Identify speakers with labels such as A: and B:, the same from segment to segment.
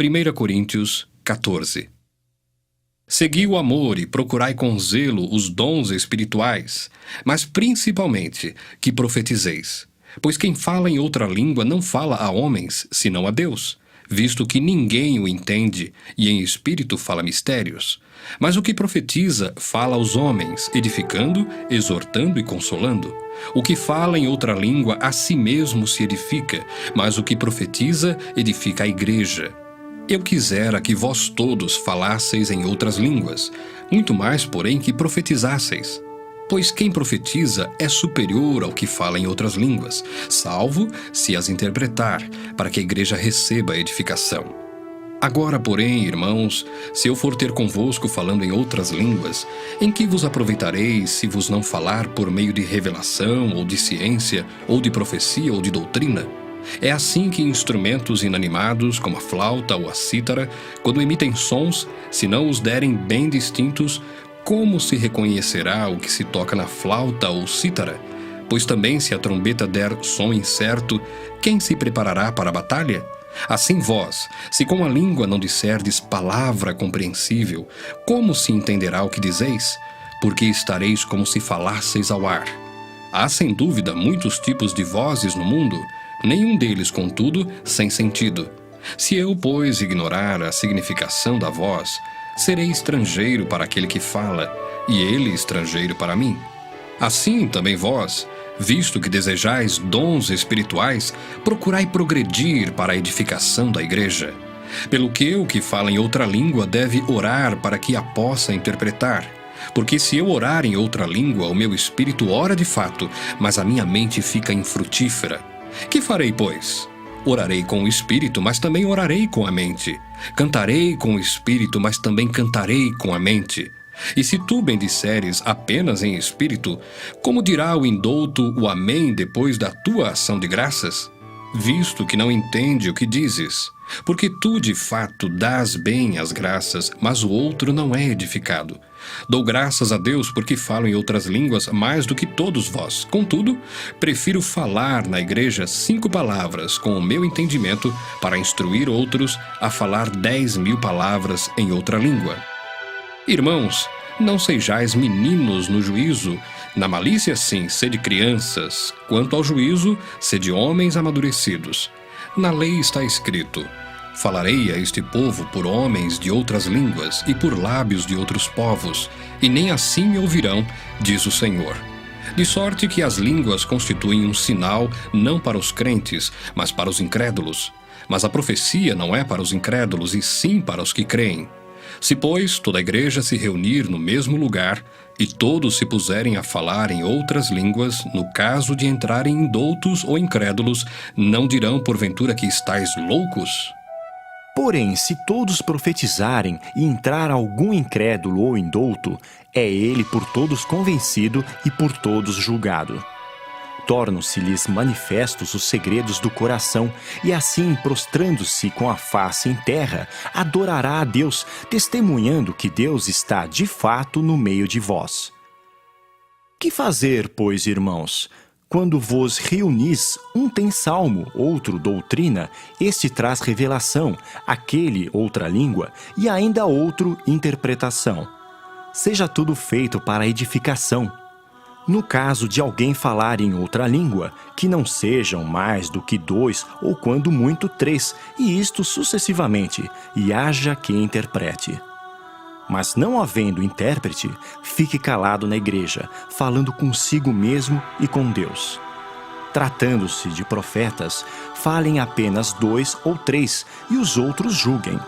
A: 1 Coríntios 14. Segui o amor e procurai com zelo os dons espirituais, mas principalmente que profetizeis. Pois quem fala em outra língua não fala a homens, senão a Deus, visto que ninguém o entende, e em espírito fala mistérios. Mas o que profetiza fala aos homens, edificando, exortando e consolando. O que fala em outra língua a si mesmo se edifica, mas o que profetiza edifica a igreja. Eu quisera que vós todos falasseis em outras línguas, muito mais, porém, que profetizasseis. Pois quem profetiza é superior ao que fala em outras línguas, salvo se as interpretar, para que a igreja receba a edificação. Agora, porém, irmãos, se eu for ter convosco falando em outras línguas, em que vos aproveitarei se vos não falar por meio de revelação, ou de ciência, ou de profecia, ou de doutrina? É assim que instrumentos inanimados, como a flauta ou a cítara, quando emitem sons, se não os derem bem distintos, como se reconhecerá o que se toca na flauta ou cítara? Pois também se a trombeta der som incerto, quem se preparará para a batalha? Assim vós, se com a língua não disserdes palavra compreensível, como se entenderá o que dizeis? Porque estareis como se falasseis ao ar. Há sem dúvida muitos tipos de vozes no mundo, nenhum deles, contudo, sem sentido. Se eu, pois, ignorar a significação da voz, serei estrangeiro para aquele que fala, e ele estrangeiro para mim. Assim também vós, visto que desejais dons espirituais, procurai progredir para a edificação da igreja. Pelo que o que fala em outra língua deve orar para que a possa interpretar. Porque se eu orar em outra língua, o meu espírito ora de fato, mas a minha mente fica infrutífera. Que farei, pois? Orarei com o espírito, mas também orarei com a mente. Cantarei com o espírito, mas também cantarei com a mente. E se tu bendisseres apenas em espírito, como dirá o indouto o amém depois da tua ação de graças? Visto que não entende o que dizes. Porque tu, de fato, dás bem as graças, mas o outro não é edificado. Dou graças a Deus porque falo em outras línguas mais do que todos vós. Contudo, prefiro falar na igreja 5 palavras com o meu entendimento para instruir outros a falar 10.000 palavras em outra língua. Irmãos, não sejais meninos no juízo. Na malícia, sim, sede crianças. Quanto ao juízo, sede homens amadurecidos. Na lei está escrito: falarei a este povo por homens de outras línguas e por lábios de outros povos, e nem assim me ouvirão, diz o Senhor. De sorte que as línguas constituem um sinal não para os crentes, mas para os incrédulos. Mas a profecia não é para os incrédulos, e sim para os que creem. Se, pois, toda a igreja se reunir no mesmo lugar, e todos se puserem a falar em outras línguas, no caso de entrarem indoutos ou incrédulos, não dirão porventura que estáis loucos?
B: Porém, se todos profetizarem e entrar algum incrédulo ou indouto, é ele por todos convencido e por todos julgado. Tornam-se-lhes manifestos os segredos do coração, e assim, prostrando-se com a face em terra, adorará a Deus, testemunhando que Deus está de fato no meio de vós. Que fazer, pois, irmãos? Quando vos reunis, um tem salmo, outro doutrina, este traz revelação, aquele outra língua, e ainda outro interpretação. Seja tudo feito para edificação. No caso de alguém falar em outra língua, que não sejam mais do que 2 ou quando muito 3, e isto sucessivamente, e haja quem interprete. Mas não havendo intérprete, fique calado na igreja, falando consigo mesmo e com Deus. Tratando-se de profetas, falem apenas 2 ou 3, e os outros julguem.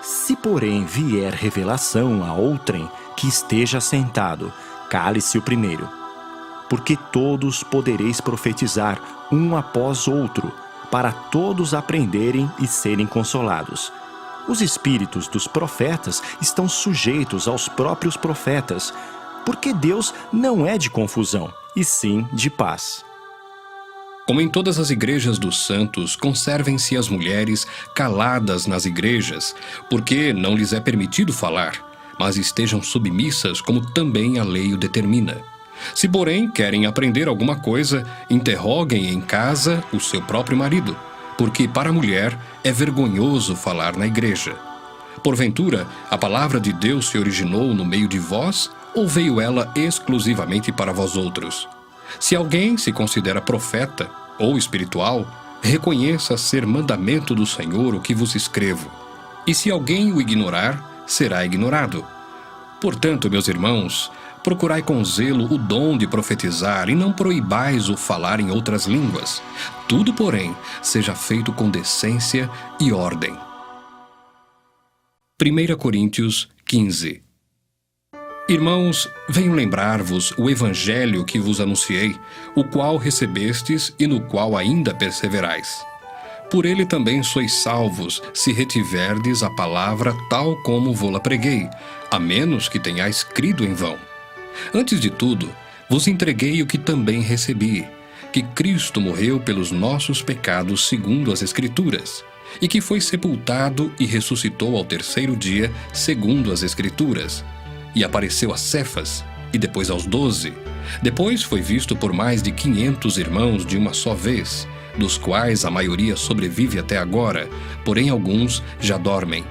B: Se, porém, vier revelação a outrem que esteja sentado, cale-se o primeiro. Porque todos podereis profetizar um após outro, para todos aprenderem e serem consolados. Os espíritos dos profetas estão sujeitos aos próprios profetas, porque Deus não é de confusão, e sim de paz.
A: Como em todas as igrejas dos santos, conservem-se as mulheres caladas nas igrejas, porque não lhes é permitido falar, mas estejam submissas como também a lei o determina. Se, porém, querem aprender alguma coisa, interroguem em casa o seu próprio marido, porque para a mulher é vergonhoso falar na igreja. Porventura, a palavra de Deus se originou no meio de vós, ou veio ela exclusivamente para vós outros? Se alguém se considera profeta ou espiritual, reconheça ser mandamento do Senhor o que vos escrevo. E se alguém o ignorar, será ignorado. Portanto, meus irmãos, procurai com zelo o dom de profetizar e não proibais o falar em outras línguas. Tudo, porém, seja feito com decência e ordem. 1 Coríntios 15. Irmãos, venho lembrar-vos o evangelho que vos anunciei, o qual recebestes e no qual ainda perseverais. Por ele também sois salvos, se retiverdes a palavra tal como vo-la preguei, a menos que tenhais crido em vão. Antes de tudo, vos entreguei o que também recebi, que Cristo morreu pelos nossos pecados segundo as Escrituras, e que foi sepultado e ressuscitou ao terceiro dia segundo as Escrituras, e apareceu a Cefas, e depois aos 12. Depois foi visto por mais de 500 irmãos de uma só vez, dos quais a maioria sobrevive até agora, porém alguns já dormem.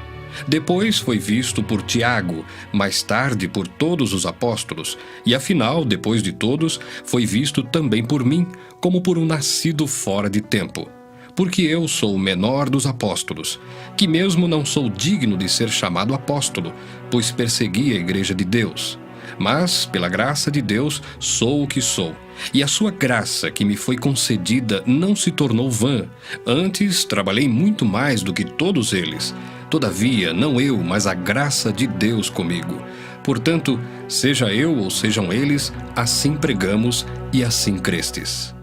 A: Depois foi visto por Tiago, mais tarde por todos os apóstolos, e afinal, depois de todos, foi visto também por mim, como por um nascido fora de tempo. Porque eu sou o menor dos apóstolos, que mesmo não sou digno de ser chamado apóstolo, pois persegui a igreja de Deus. Mas, pela graça de Deus, sou o que sou. E a sua graça que me foi concedida não se tornou vã. Antes, trabalhei muito mais do que todos eles. Todavia, não eu, mas a graça de Deus comigo. Portanto, seja eu ou sejam eles, assim pregamos e assim crestes.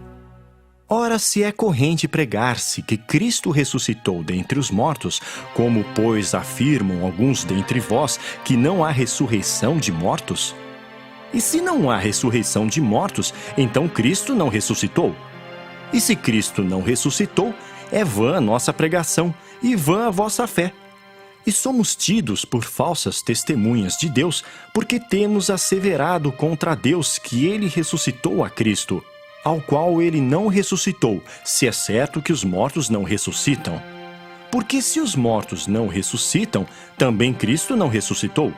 B: Ora, se é corrente pregar-se que Cristo ressuscitou dentre os mortos, como, pois, afirmam alguns dentre vós que não há ressurreição de mortos? E se não há ressurreição de mortos, então Cristo não ressuscitou? E se Cristo não ressuscitou, é vã a nossa pregação e vã a vossa fé. E somos tidos por falsas testemunhas de Deus, porque temos asseverado contra Deus que ele ressuscitou a Cristo, ao qual ele não ressuscitou, se é certo que os mortos não ressuscitam. Porque se os mortos não ressuscitam, também Cristo não ressuscitou.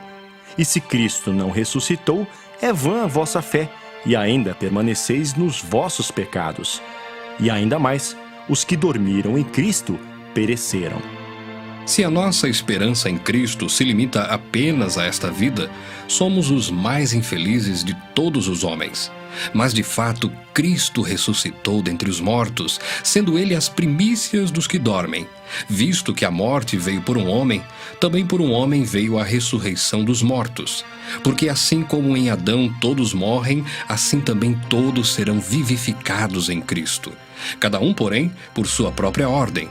B: E se Cristo não ressuscitou, é vã a vossa fé, e ainda permaneceis nos vossos pecados. E ainda mais, os que dormiram em Cristo pereceram.
A: Se a nossa esperança em Cristo se limita apenas a esta vida, somos os mais infelizes de todos os homens. Mas de fato, Cristo ressuscitou dentre os mortos, sendo ele as primícias dos que dormem. Visto que a morte veio por um homem, também por um homem veio a ressurreição dos mortos. Porque assim como em Adão todos morrem, assim também todos serão vivificados em Cristo. Cada um, porém, por sua própria ordem.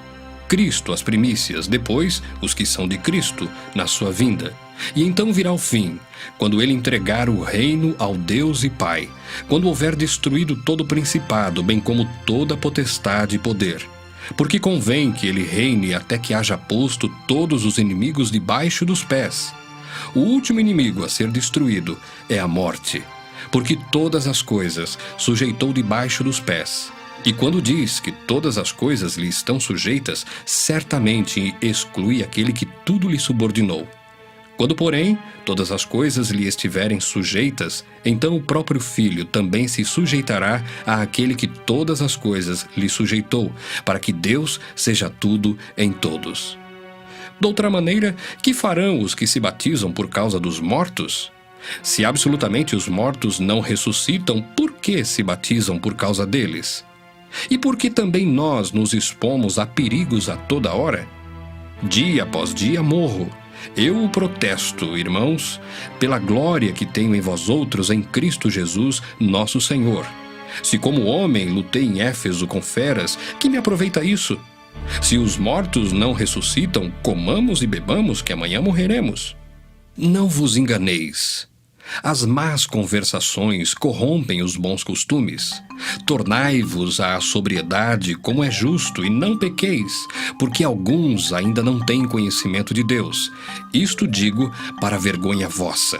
A: Cristo as primícias, depois os que são de Cristo, na sua vinda. E então virá o fim, quando ele entregar o reino ao Deus e Pai, quando houver destruído todo o principado, bem como toda potestade e poder. Porque convém que ele reine até que haja posto todos os inimigos debaixo dos pés. O último inimigo a ser destruído é a morte, porque todas as coisas sujeitou debaixo dos pés. E quando diz que todas as coisas lhe estão sujeitas, certamente exclui aquele que tudo lhe subordinou. Quando, porém, todas as coisas lhe estiverem sujeitas, então o próprio Filho também se sujeitará àquele que todas as coisas lhe sujeitou, para que Deus seja tudo em todos. De outra maneira, que farão os que se batizam por causa dos mortos? Se absolutamente os mortos não ressuscitam, por que se batizam por causa deles? E por que também nós nos expomos a perigos a toda hora? Dia após dia morro. Eu o protesto, irmãos, pela glória que tenho em vós outros em Cristo Jesus, nosso Senhor. Se como homem lutei em Éfeso com feras, que me aproveita isso? Se os mortos não ressuscitam, comamos e bebamos, que amanhã morreremos. Não vos enganeis. As más conversações corrompem os bons costumes. Tornai-vos à sobriedade como é justo e não pequeis, porque alguns ainda não têm conhecimento de Deus. Isto digo para vergonha vossa.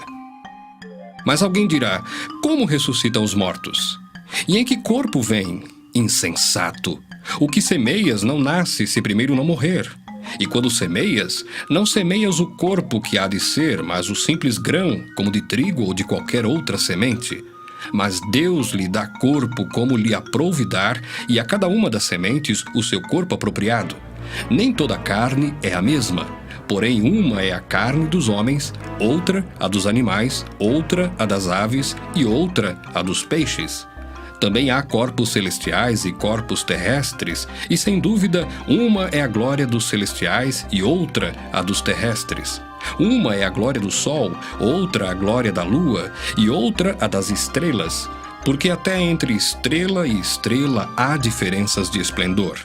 A: Mas alguém dirá, como ressuscitam os mortos? E em que corpo vêm? Insensato! O que semeias não nasce se primeiro não morrer. E quando semeias, não semeias o corpo que há de ser, mas o simples grão, como de trigo ou de qualquer outra semente. Mas Deus lhe dá corpo como lhe aprouve dar, e a cada uma das sementes o seu corpo apropriado. Nem toda carne é a mesma, porém uma é a carne dos homens, outra a dos animais, outra a das aves e outra a dos peixes. Também há corpos celestiais e corpos terrestres, e sem dúvida, uma é a glória dos celestiais e outra a dos terrestres. Uma é a glória do sol, outra a glória da lua e outra a das estrelas, porque até entre estrela e estrela há diferenças de esplendor.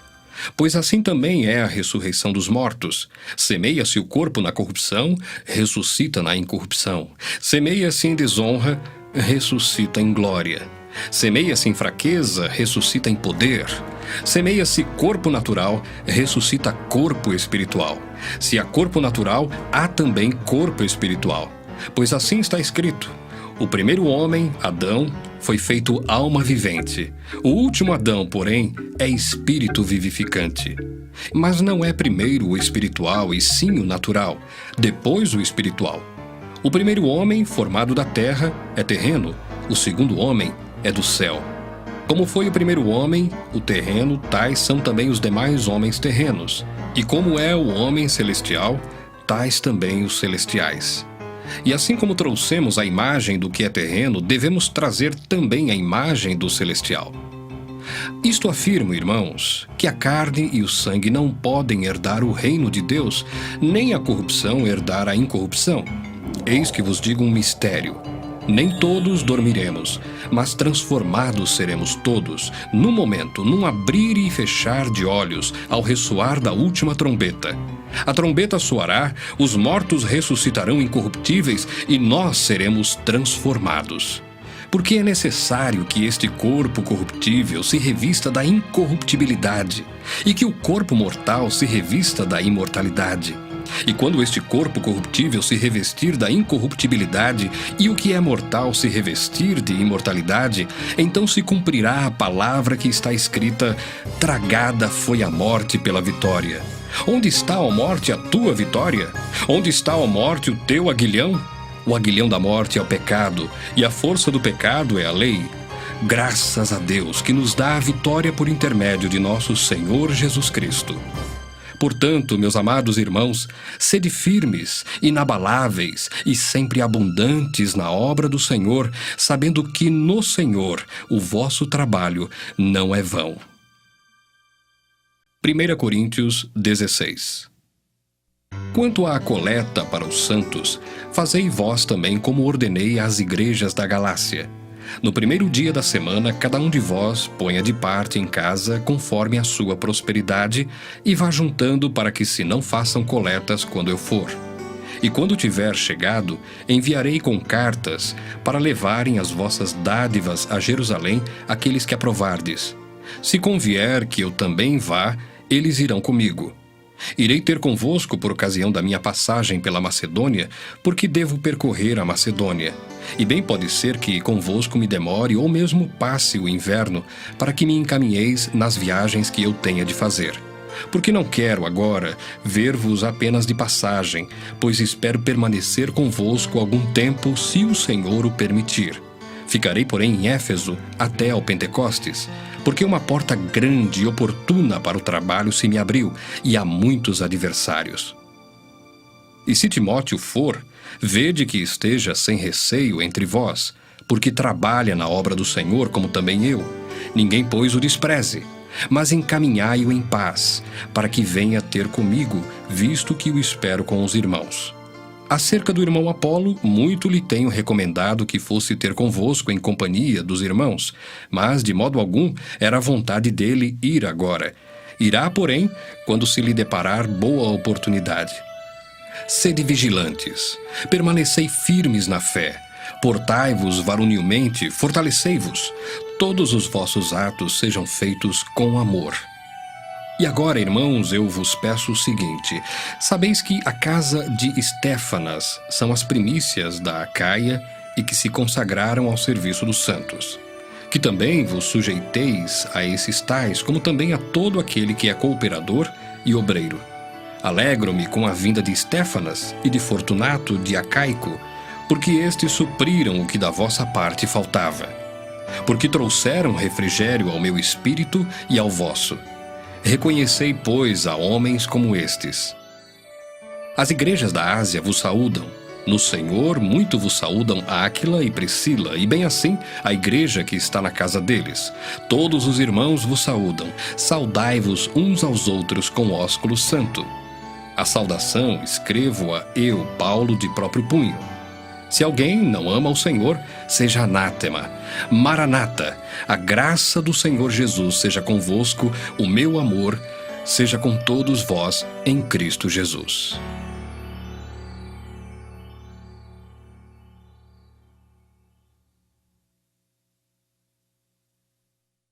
A: Pois assim também é a ressurreição dos mortos. Semeia-se o corpo na corrupção, ressuscita na incorrupção. Semeia-se em desonra, ressuscita em glória. Semeia-se em fraqueza, ressuscita em poder. Semeia-se corpo natural, ressuscita corpo espiritual. Se há corpo natural, há também corpo espiritual. Pois assim está escrito: o primeiro homem, Adão, foi feito alma vivente. O último Adão, porém, é espírito vivificante. Mas não é primeiro o espiritual e sim o natural, depois o espiritual. O primeiro homem, formado da terra, é terreno. O segundo homem é do céu. Como foi o primeiro homem, o terreno, tais são também os demais homens terrenos. E como é o homem celestial, tais também os celestiais. E assim como trouxemos a imagem do que é terreno, devemos trazer também a imagem do celestial. Isto afirmo, irmãos, que a carne e o sangue não podem herdar o reino de Deus, nem a corrupção herdar a incorrupção. Eis que vos digo um mistério. Nem todos dormiremos, mas transformados seremos todos, num momento, num abrir e fechar de olhos, ao ressoar da última trombeta. A trombeta soará, os mortos ressuscitarão incorruptíveis e nós seremos transformados. Porque é necessário que este corpo corruptível se revista da incorruptibilidade e que o corpo mortal se revista da imortalidade. E quando este corpo corruptível se revestir da incorruptibilidade e o que é mortal se revestir de imortalidade, então se cumprirá a palavra que está escrita: tragada foi a morte pela vitória. Onde está, ó morte, a tua vitória? Onde está, ó morte, o teu aguilhão? O aguilhão da morte é o pecado, e a força do pecado é a lei. Graças a Deus que nos dá a vitória por intermédio de nosso Senhor Jesus Cristo. Portanto, meus amados irmãos, sede firmes, inabaláveis e sempre abundantes na obra do Senhor, sabendo que no Senhor o vosso trabalho não é vão. 1 Coríntios 16. Quanto à coleta para os santos, fazei vós também como ordenei às igrejas da Galácia. No primeiro dia da semana, cada um de vós ponha de parte em casa conforme a sua prosperidade e vá juntando para que se não façam coletas quando eu for. E quando tiver chegado, enviarei com cartas para levarem as vossas dádivas a Jerusalém aqueles que aprovardes. Se convier que eu também vá, eles irão comigo. Irei ter convosco por ocasião da minha passagem pela Macedônia, porque devo percorrer a Macedônia. E bem pode ser que convosco me demore ou mesmo passe o inverno, para que me encaminheis nas viagens que eu tenha de fazer. Porque não quero agora ver-vos apenas de passagem, pois espero permanecer convosco algum tempo, se o Senhor o permitir. Ficarei, porém, em Éfeso até ao Pentecostes, porque uma porta grande e oportuna para o trabalho se me abriu, e há muitos adversários. E se Timóteo for, vede que esteja sem receio entre vós, porque trabalha na obra do Senhor como também eu. Ninguém, pois, o despreze, mas encaminhai-o em paz, para que venha ter comigo, visto que o espero com os irmãos. Acerca do irmão Apolo, muito lhe tenho recomendado que fosse ter convosco em companhia dos irmãos, mas de modo algum era a vontade dele ir agora. Irá, porém, quando se lhe deparar boa oportunidade. Sede vigilantes, permanecei firmes na fé, portai-vos varonilmente, fortalecei-vos, todos os vossos atos sejam feitos com amor. E agora, irmãos, eu vos peço o seguinte: sabeis que a casa de Estéfanas são as primícias da Acaia e que se consagraram ao serviço dos santos. que também vos sujeiteis a esses tais, como também a todo aquele que é cooperador e obreiro. Alegro-me com a vinda de Estéfanas e de Fortunato de Acaico, porque estes supriram o que da vossa parte faltava. Porque trouxeram refrigério ao meu espírito e ao vosso. Reconhecei, pois, a homens como estes. As igrejas da Ásia vos saúdam. No Senhor muito vos saúdam Áquila e Priscila, e bem assim a igreja que está na casa deles. Todos os irmãos vos saúdam. Saudai-vos uns aos outros com ósculo santo. A saudação escrevo-a eu, Paulo, de próprio punho. Se alguém não ama o Senhor, seja anátema. Maranata, a graça do Senhor Jesus seja convosco, o meu amor seja com todos vós em Cristo Jesus.